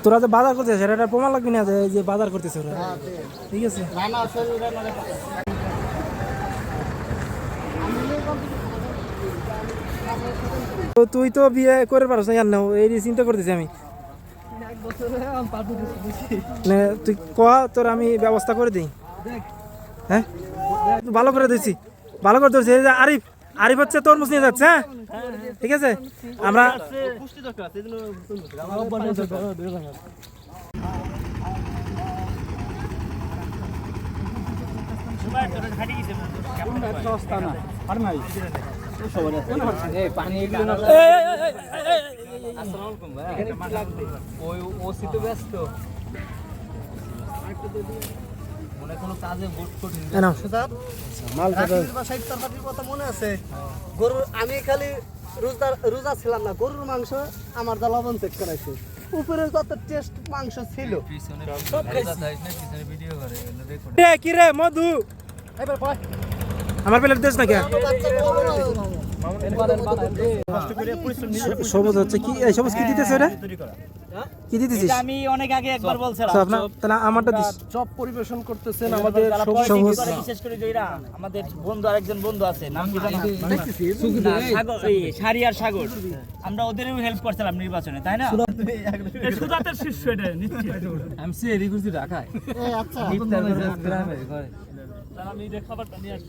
তোরা যে বাজার করতেছিস সেটা প্রমাণ লাগবে না যে বাজার করতেছে ওরা। ঠিক আছে তো তুই তো বিয়ে করে পারছ না জান এই চিন্তা করতেছি আমি। তুই কয়া তোর আমি ব্যবস্থা করে দিই। হ্যাঁ ভালো করে দিচ্ছি, ভালো করে দিচ্ছি। এই যে আরিফ, আরিফ হচ্ছে তরমুজ নিয়ে যাচ্ছে। হ্যাঁ ঠিক আছে আমরা মনে আছে গরুর, আমি খালি রোজা ছিলাম না, গরুর মাংস আমার দা লবণ চেক করাইছে, উপরে যত টেস্ট মাংস ছিল কি রে মধু আমার প্লেট দিস না কে? সবুজ হচ্ছে কি, এই সবুজ কি দিতেছে ওটা? কি দিতেছিস? আমি অনেক আগে একবার বলছিলাম তাহলে আমারটা দিস। চপ পরিবেশন করতেছেন আমাদের সবুজ, বিশেষ করে যেটা আমাদের বন্ধু, আরেকজন বন্ধু আছে নাম কি জানো? সাগর, এই সারিয়ার সাগর, আমরা ওদেরও হেল্প করছিলাম নির্বাচনে, তাই না? সুদাতের শিষ্য এটা নিশ্চয়ই। আমি সে রিগুজি ঢাকায়। আচ্ছা, আমি খাবারটা নিয়ে আসি।